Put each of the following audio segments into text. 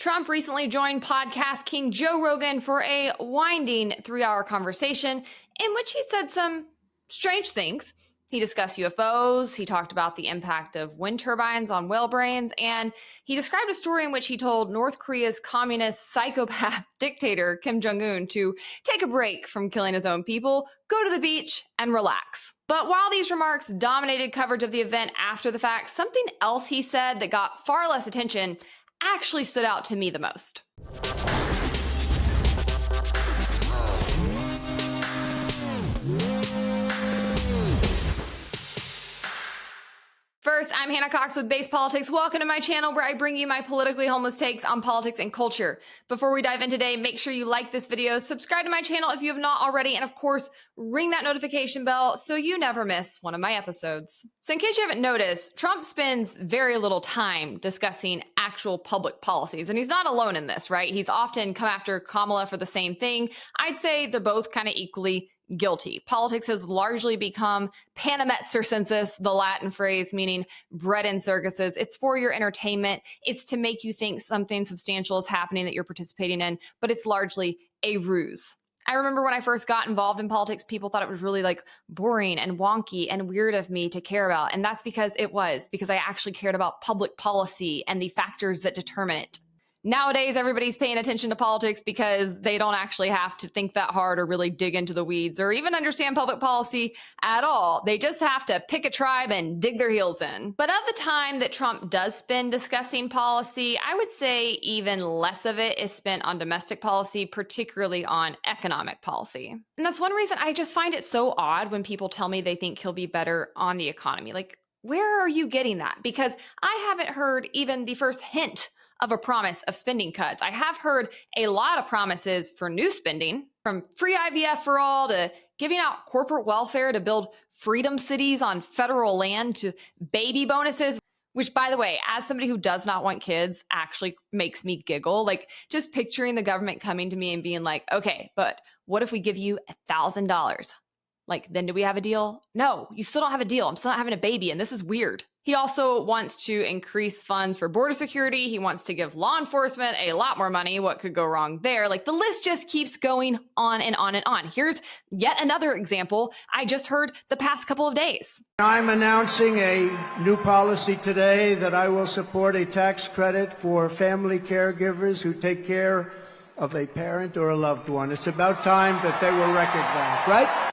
Trump recently joined podcast king Joe Rogan for a winding 3-hour conversation in which he said some strange things. He discussed UFOs, he talked about the impact of wind turbines on whale brains, and he described a story in which he told North Korea's communist psychopath dictator Kim Jung Un to take a break from killing his own people, go to the beach, and relax. But while these remarks dominated coverage of the event after the fact, something else he said that got far less attention actually stood out to me the most. First, I'm Hannah Cox with Base Politics. Welcome to my channel where I bring you my politically homeless takes on politics and culture. Before we dive in today, make sure you like this video, subscribe to my channel if you have not already, and of course, ring that notification bell so you never miss one of my episodes. So in case you haven't noticed, Trump spends very little time discussing actual public policies, and he's not alone in this, right? He's often come after Kamala for the same thing. I'd say they're both kind of equally guilty. Politics has largely become panem et circenses, the Latin phrase meaning bread and circuses. It's for your entertainment. It's to make you think something substantial is happening that you're participating in, but it's largely a ruse. I remember when I first got involved in politics, people thought it was really boring and wonky and weird of me to care about. And that's because I actually cared about public policy and the factors that determine it. Nowadays, everybody's paying attention to politics because they don't actually have to think that hard or really dig into the weeds or even understand public policy at all. They just have to pick a tribe and dig their heels in. But of the time that Trump does spend discussing policy, I would say even less of it is spent on domestic policy, particularly on economic policy. And that's one reason I just find it so odd when people tell me they think he'll be better on the economy. Where are you getting that? Because I haven't heard even the first hint of a promise of spending cuts. I have heard a lot of promises for new spending, from free IVF for all to giving out corporate welfare to build freedom cities on federal land to baby bonuses, which, by the way, as somebody who does not want kids, actually makes me giggle. Just picturing the government coming to me and being like, okay, but what if we give you $1,000? Then do we have a deal? No, you still don't have a deal. I'm still not having a baby, and this is weird. He also wants to increase funds for border security. He wants to give law enforcement a lot more money. What could go wrong there? The list just keeps going on and on and on. Here's yet another example I just heard the past couple of days. I'm announcing a new policy today that I will support a tax credit for family caregivers who take care of a parent or a loved one. It's about time that they were recognized, right?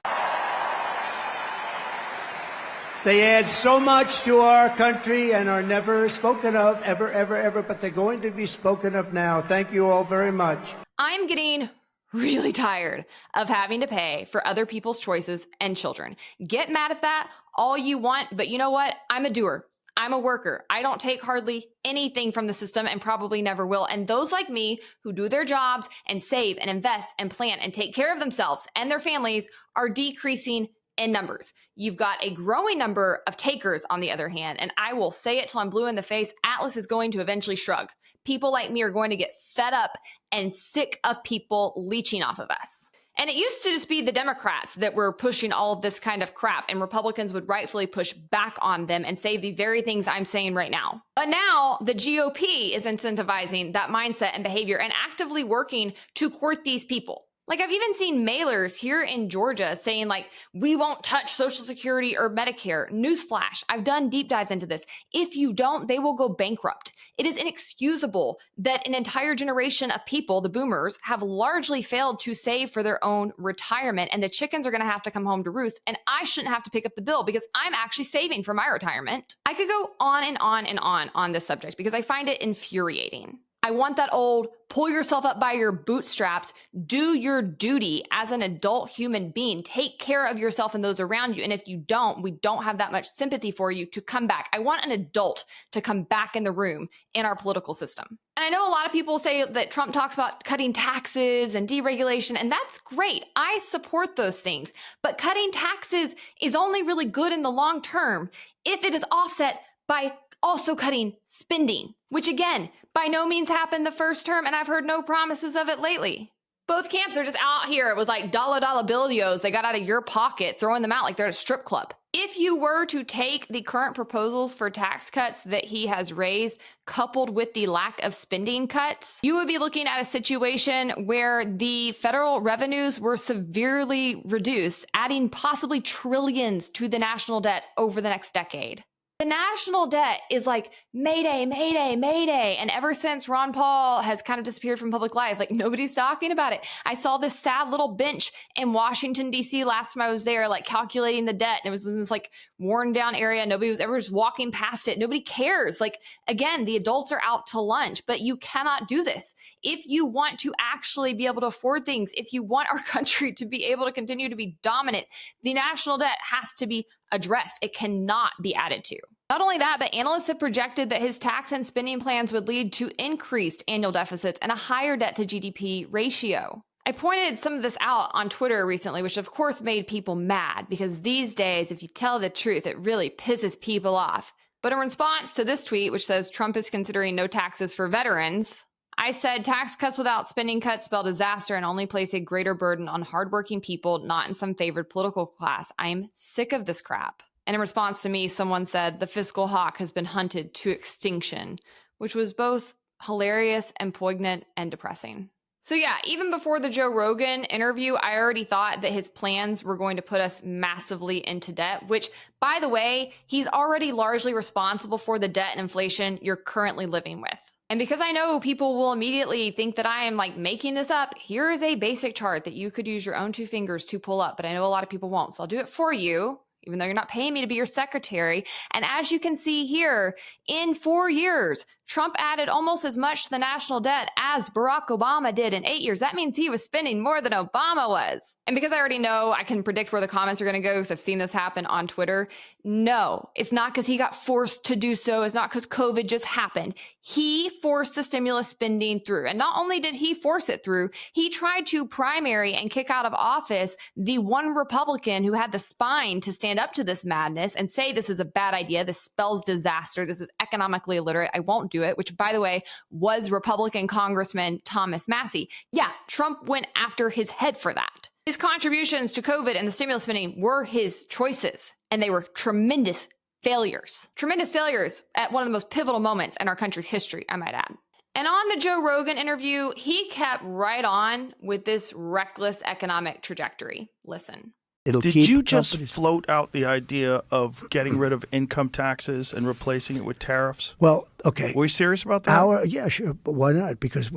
They add so much to our country and are never spoken of, ever, but they're going to be spoken of now. Thank you all very much. I'm getting really tired of having to pay for other people's choices and children. Get mad at that all you want, but you know what? I'm a doer. I'm a worker. I don't take hardly anything from the system and probably never will. And those like me who do their jobs and save and invest and plan and take care of themselves and their families are decreasing in numbers. You've got a growing number of takers on the other hand, and I will say it till I'm blue in the face, Atlas is going to eventually shrug. People like me are going to get fed up and sick of people leeching off of us. And it used to just be the Democrats that were pushing all of this kind of crap, and Republicans would rightfully push back on them and say the very things I'm saying right now. But now the GOP is incentivizing that mindset and behavior and actively working to court these people. I've even seen mailers here in Georgia saying we won't touch Social Security or Medicare. Newsflash, I've done deep dives into this. If you don't, they will go bankrupt. It is inexcusable that an entire generation of people, the boomers, have largely failed to save for their own retirement, and the chickens are going to have to come home to roost, and I shouldn't have to pick up the bill because I'm actually saving for my retirement. I could go on and on and on this subject because I find it infuriating. I want that old, pull yourself up by your bootstraps, do your duty as an adult human being, take care of yourself and those around you. And if you don't, we don't have that much sympathy for you to come back. I want an adult to come back in the room in our political system. And I know a lot of people say that Trump talks about cutting taxes and deregulation, and that's great. I support those things. But cutting taxes is only really good in the long term if it is offset by also cutting spending, which again, by no means happened the first term, and I've heard no promises of it lately. Both camps are just out here with dollar billios they got out of your pocket, throwing them out like they're at a strip club. If you were to take the current proposals for tax cuts that he has raised, coupled with the lack of spending cuts, you would be looking at a situation where the federal revenues were severely reduced, adding possibly trillions to the national debt over the next decade. The national debt is like Mayday, Mayday, Mayday. And ever since Ron Paul has kind of disappeared from public life, like nobody's talking about it. I saw this sad little bench in Washington, D.C. last time I was there, like calculating the debt. And it was in this like worn down area. Nobody was ever just walking past it. Nobody cares. Like, again, the adults are out to lunch, but you cannot do this. If you want to actually be able to afford things, if you want our country to be able to continue to be dominant, the national debt has to be addressed. It cannot be added to. Not only that, but analysts have projected that his tax and spending plans would lead to increased annual deficits and a higher debt to GDP ratio. I pointed some of this out on Twitter recently, which of course made people mad because these days, if you tell the truth, it really pisses people off. But in response to this tweet, which says Trump is considering no taxes for veterans, I said tax cuts without spending cuts spell disaster and only place a greater burden on hardworking people, not in some favored political class. I'm sick of this crap. And in response to me, someone said the fiscal hawk has been hunted to extinction, which was both hilarious and poignant and depressing. So yeah, even before the Joe Rogan interview, I already thought that his plans were going to put us massively into debt, which, by the way, he's already largely responsible for the debt and inflation you're currently living with. And because I know people will immediately think that I am like making this up, here is a basic chart that you could use your own two fingers to pull up, but I know a lot of people won't. So I'll do it for you, even though you're not paying me to be your secretary. And as you can see here, in 4 years, Trump added almost as much to the national debt as Barack Obama did in 8 years. That means he was spending more than Obama was. And because I already know I can predict where the comments are going to go because I've seen this happen on Twitter, no, it's not because he got forced to do so. It's not because COVID just happened. He forced the stimulus spending through. And not only did he force it through, he tried to primary and kick out of office the one Republican who had the spine to stand up to this madness and say this is a bad idea. This spells disaster. This is economically illiterate. I won't do it, which, by the way, was Republican Congressman Thomas Massie. Yeah, Trump went after his head for that. His contributions to COVID and the stimulus spending were his choices, and they were tremendous failures. Tremendous failures at one of the most pivotal moments in our country's history, I might add. And on the Joe Rogan interview, he kept right on with this reckless economic trajectory. Listen. Did you just float out the idea of getting rid of income taxes and replacing it with tariffs? Well, okay. Were you serious about that? Yeah, sure. But why not? Because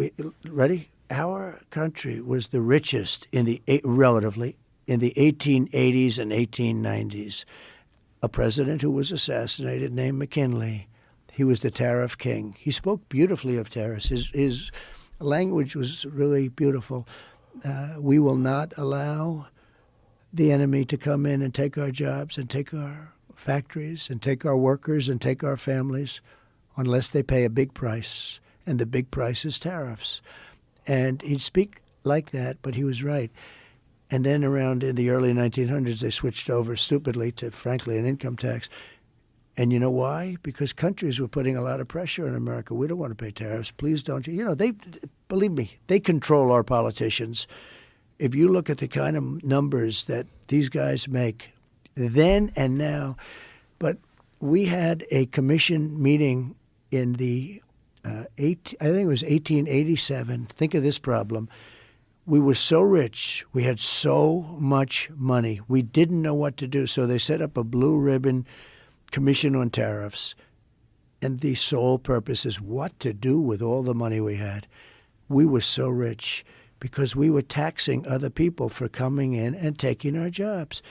our country was the richest relatively in the 1880s and 1890s. A president who was assassinated named McKinley. He was the tariff king. He spoke beautifully of tariffs. His language was really beautiful. We will not allow the enemy to come in and take our jobs and take our factories and take our workers and take our families unless they pay a big price. And the big price is tariffs. And he'd speak like that, but he was right. And then around in the early 1900s, they switched over stupidly to, frankly, an income tax. And you know why? Because countries were putting a lot of pressure on America. We don't want to pay tariffs. Please don't. Believe me, they control our politicians. If you look at the kind of numbers that these guys make then and now, but we had a commission meeting in the I think it was 1887. Think of this problem. We were so rich. We had so much money. We didn't know what to do. So they set up a blue ribbon commission on tariffs. And the sole purpose is what to do with all the money we had. We were so rich because we were taxing other people for coming in and taking our jobs.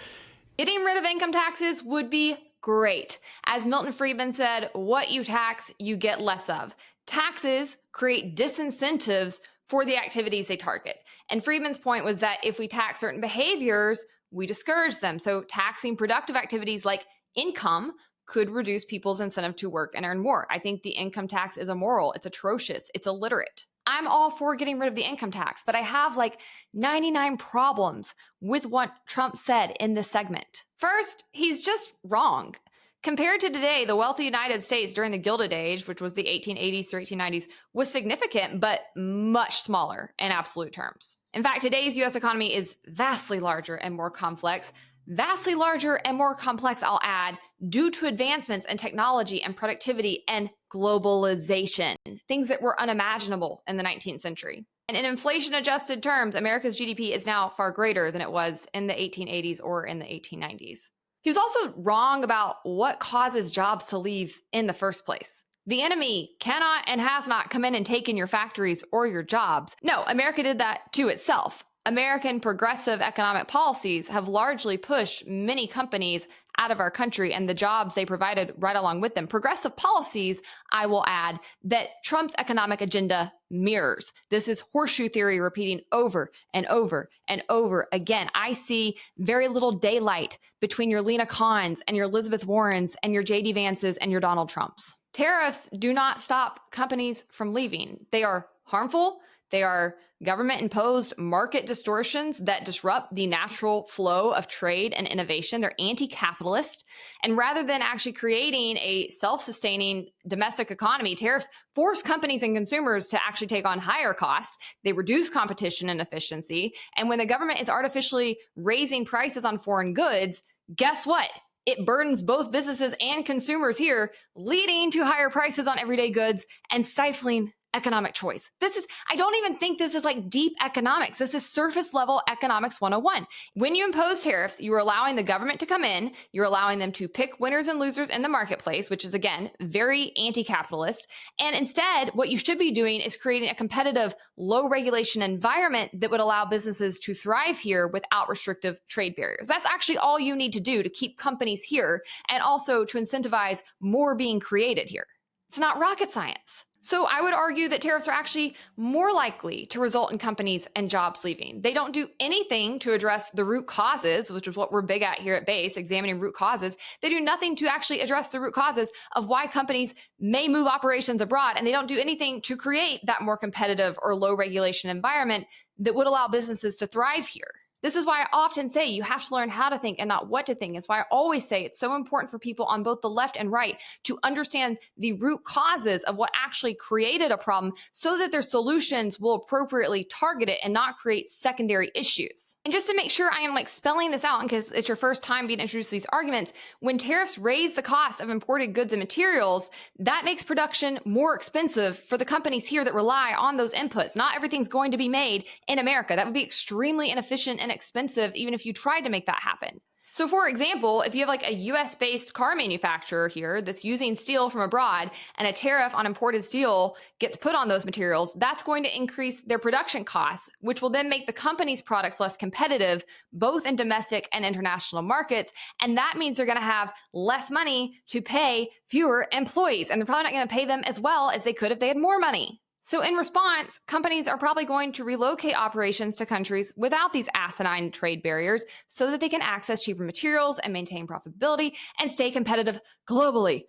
Getting rid of income taxes would be great. As Milton Friedman said, what you tax, you get less of. Taxes create disincentives for the activities they target. And Friedman's point was that if we tax certain behaviors, we discourage them. So taxing productive activities like income could reduce people's incentive to work and earn more. I think the income tax is immoral. It's atrocious. It's illiterate. I'm all for getting rid of the income tax, but I have like 99 problems with what Trump said in this segment. First, he's just wrong. Compared to today, the wealthy United States during the Gilded Age, which was the 1880s through 1890s, was significant, but much smaller in absolute terms. In fact, today's U.S. economy is vastly larger and more complex vastly larger and more complex, I'll add, due to advancements in technology and productivity and globalization, things that were unimaginable in the 19th century. And in inflation-adjusted terms, America's GDP is now far greater than it was in the 1880s or in the 1890s. He was also wrong about what causes jobs to leave in the first place. The enemy cannot and has not come in and taken your factories or your jobs. No, America did that to itself. American progressive economic policies have largely pushed many companies out of our country and the jobs they provided right along with them. Progressive policies, I will add, that Trump's economic agenda mirrors. This is horseshoe theory repeating over and over and over again. I see very little daylight between your Lena Khans and your Elizabeth Warrens and your J.D. Vances and your Donald Trumps. Tariffs do not stop companies from leaving. They are harmful. They are government-imposed market distortions that disrupt the natural flow of trade and innovation. They're anti-capitalist. And rather than actually creating a self-sustaining domestic economy, tariffs force companies and consumers to actually take on higher costs. They reduce competition and efficiency. And when the government is artificially raising prices on foreign goods, guess what? It burdens both businesses and consumers here, leading to higher prices on everyday goods and stifling economic choice. I don't even think this is like deep economics. This is surface level economics 101. When you impose tariffs, you are allowing the government to come in, you're allowing them to pick winners and losers in the marketplace, which is again, very anti-capitalist. And instead, what you should be doing is creating a competitive, low regulation environment that would allow businesses to thrive here without restrictive trade barriers. That's actually all you need to do to keep companies here and also to incentivize more being created here. It's not rocket science. So I would argue that tariffs are actually more likely to result in companies and jobs leaving. They don't do anything to address the root causes, which is what we're big at here at Base, examining root causes. They do nothing to actually address the root causes of why companies may move operations abroad. And they don't do anything to create that more competitive or low regulation environment that would allow businesses to thrive here. This is why I often say you have to learn how to think and not what to think. It's why I always say it's so important for people on both the left and right to understand the root causes of what actually created a problem so that their solutions will appropriately target it and not create secondary issues. And just to make sure I am like spelling this out, because it's your first time being introduced to these arguments, when tariffs raise the cost of imported goods and materials, that makes production more expensive for the companies here that rely on those inputs. Not everything's going to be made in America. That would be extremely inefficient and expensive even if you tried to make that happen. So for example, if you have like a US-based car manufacturer here that's using steel from abroad and a tariff on imported steel gets put on those materials, that's going to increase their production costs, which will then make the company's products less competitive, both in domestic and international markets. And that means they're going to have less money to pay fewer employees. And they're probably not going to pay them as well as they could if they had more money. So in response, companies are probably going to relocate operations to countries without these asinine trade barriers so that they can access cheaper materials and maintain profitability and stay competitive globally.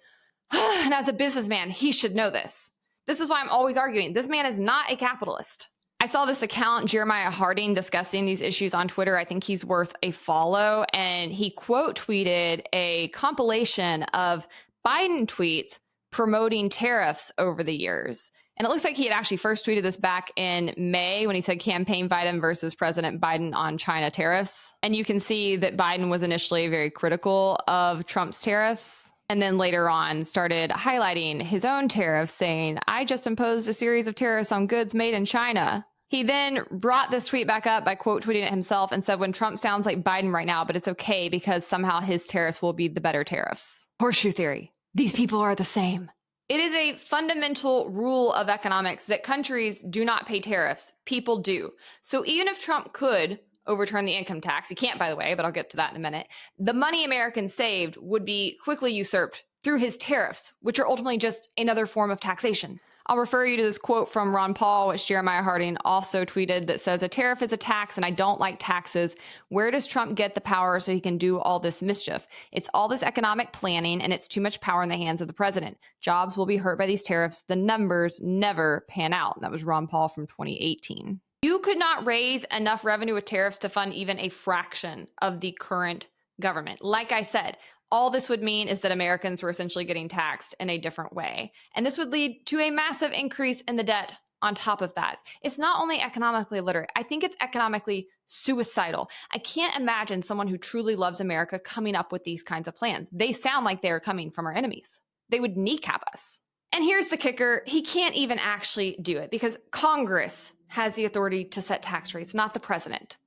And as a businessman, he should know this. This is why I'm always arguing this man is not a capitalist. I saw this account, Jeremiah Harding, discussing these issues on Twitter. I think he's worth a follow. And he quote tweeted a compilation of Biden tweets promoting tariffs over the years. And it looks like he had actually first tweeted this back in May when he said campaign Biden versus President Biden on China tariffs. And you can see that Biden was initially very critical of Trump's tariffs and then later on started highlighting his own tariffs, saying, I just imposed a series of tariffs on goods made in China. He then brought this tweet back up by quote tweeting it himself and said, when Trump sounds like Biden right now, but it's okay because somehow his tariffs will be the better tariffs. Horseshoe theory. These people are the same. It is a fundamental rule of economics that countries do not pay tariffs. People do. So even if Trump could overturn the income tax, he can't, by the way, but I'll get to that in a minute, the money Americans saved would be quickly usurped through his tariffs, which are ultimately just another form of taxation. I'll refer you to this quote from Ron Paul, which Jeremiah Harding also tweeted, that says, a tariff is a tax and I don't like taxes. Where does Trump get the power so he can do all this mischief? It's all this economic planning and it's too much power in the hands of the president. Jobs will be hurt by these tariffs. The numbers never pan out. And that was Ron Paul from 2018. You could not raise enough revenue with tariffs to fund even a fraction of the current government. Like I said, all this would mean is that Americans were essentially getting taxed in a different way. And this would lead to a massive increase in the debt on top of that, it's not only economically illiterate, I think it's economically suicidal. I can't imagine someone who truly loves America coming up with these kinds of plans. They sound like they're coming from our enemies. They would kneecap us. And here's the kicker. He can't even actually do it because Congress has the authority to set tax rates, not the president.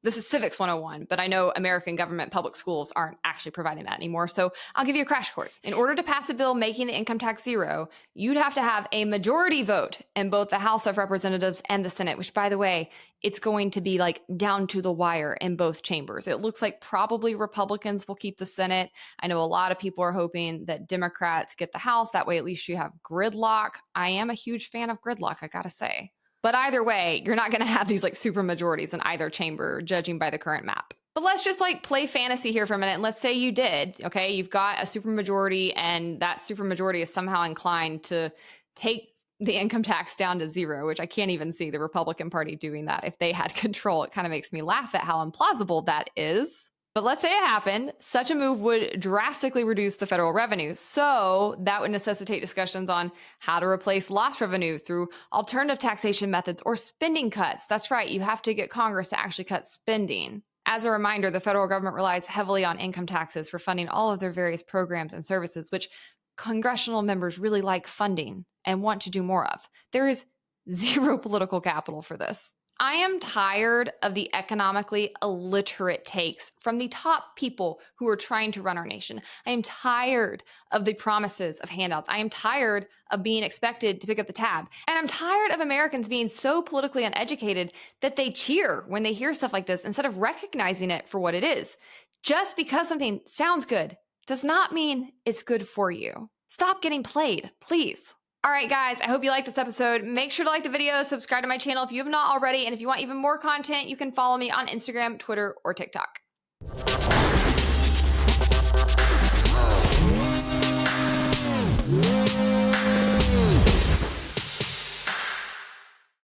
This is Civics 101, but I know American government public schools aren't actually providing that anymore, so I'll give you a crash course. In order to pass a bill making the income tax zero, you'd have to have a majority vote in both the House of Representatives and the Senate, which, by the way, it's going to be like down to the wire in both chambers. It looks like probably Republicans will keep the Senate. I know a lot of people are hoping that Democrats get the House. That way, at least you have gridlock. I am a huge fan of gridlock, I gotta say. But either way, you're not going to have these like super majorities in either chamber, judging by the current map. But let's just like play fantasy here for a minute. And let's say you did, okay? You've got a super majority and that super majority is somehow inclined to take the income tax down to zero, which I can't even see the Republican Party doing that. If they had control, it kind of makes me laugh at how implausible that is. But let's say it happened. Such a move would drastically reduce the federal revenue. So that would necessitate discussions on how to replace lost revenue through alternative taxation methods or spending cuts. That's right. You have to get Congress to actually cut spending. As a reminder, the federal government relies heavily on income taxes for funding all of their various programs and services, which congressional members really like funding and want to do more of. There is zero political capital for this. I am tired of the economically illiterate takes from the top people who are trying to run our nation. I am tired of the promises of handouts. I am tired of being expected to pick up the tab. And I'm tired of Americans being so politically uneducated that they cheer when they hear stuff like this instead of recognizing it for what it is. Just because something sounds good does not mean it's good for you. Stop getting played, please. All right, guys, I hope you liked this episode. Make sure to like the video, subscribe to my channel if you have not already, and if you want even more content, you can follow me on Instagram, Twitter, or TikTok.